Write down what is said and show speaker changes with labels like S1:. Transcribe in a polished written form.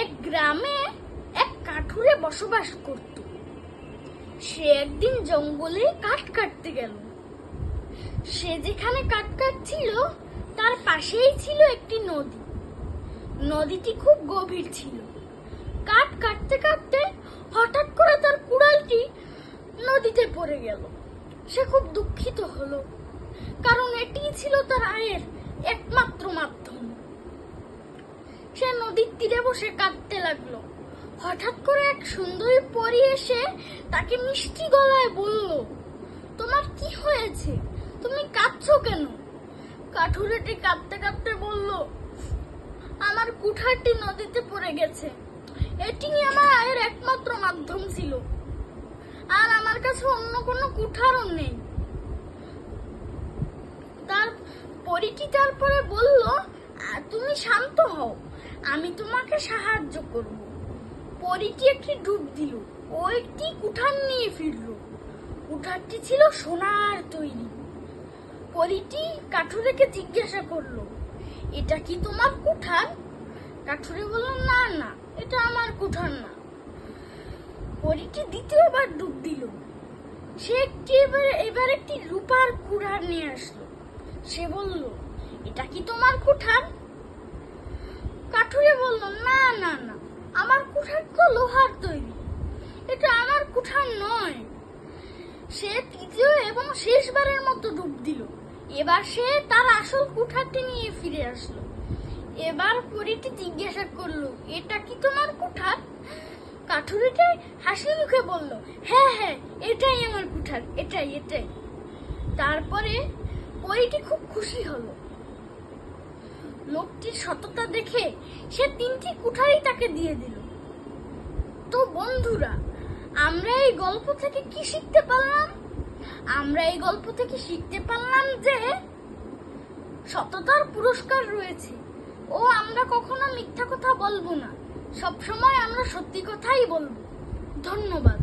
S1: এক গ্রামে এক কাঠুরে বসবাস করত। সে একদিন জঙ্গলে কাঠ কাটতে গেল। সে যেখানে কাঠ কাটছিল তার পাশেই ছিল একটি নদী। নদীটি খুব গভীর ছিল। কাঠ কাটতে কাটতে হঠাৎ করে তার কুড়ালটি নদীতে পড়ে গেল। সে খুব দুঃখিত হলো, কারণ এটিই ছিল তার আয়ের একমাত্র মাধ্যম। সে নদীর তীরে বসে কাঁদতে লাগলো। হঠাৎ করে এক সুন্দরী পরী এসে তাকে মিষ্টি গলায় বলল, তোমার কি হয়েছে? তুমি কাঁদছো কেন? কাঠুরেটি কাঁদতে কাঁদতে বলল, আমার কুঠারটি নদীতে পড়ে গেছে। এটি আমার আয়ের একমাত্র মাধ্যম ছিল, আর আমার কাছে অন্য কোনো কুঠারও নেই। তার পরীটি তারপরে বলল, তুমি শান্ত হও, আমি তোমাকে সাহায্য করব। পরীটি একটি ডুব দিল ও একটি কুঠার নিয়ে ফিরল। কুঠারটি ছিল সোনার তৈরি। পরীটি কাঠুরেকে জিজ্ঞাসা করলো, এটা কি তোমার কুঠার? কাঠুরে বলল, না না, এটা আমার কুঠার না। পরীটি দ্বিতীয়বার ডুব দিল। সে এবার একটি রূপার কুঠার নিয়ে আসলো। সে বলল, এটা কি তোমার কুঠার? কাঠুরে বলল, না না না, আমার কুঠার তো লোহার তৈরি, এটা আমার কুঠার নয়। সে তৃতীয় এবং শেষবারের মতো ডুব দিল। এবার সে তার আসল কুঠারটি নিয়ে ফিরে আসলো। এবার পরীটি জিজ্ঞাসা করলো, এটা কি তোমার কুঠার? কাঠুরিটি হাসি মুখে বলল, হ্যাঁ হ্যাঁ, এটাই আমার কুঠার, এটাই এটাই। তারপরে পরীটি খুব খুশি হলো। লোকটির সততা দেখে সে 3টি কুঠারই তাকে দিয়ে দিল। তো বন্ধুরা, আমরা এই গল্প থেকে কি শিখতে পারলাম? আমরা এই গল্প থেকে শিখতে পারলাম যে সততার পুরস্কার রয়েছে ও আমরা কখনো মিথ্যা কথা বলবো না। সবসময় আমরা সত্যি কথাই বলবো। ধন্যবাদ।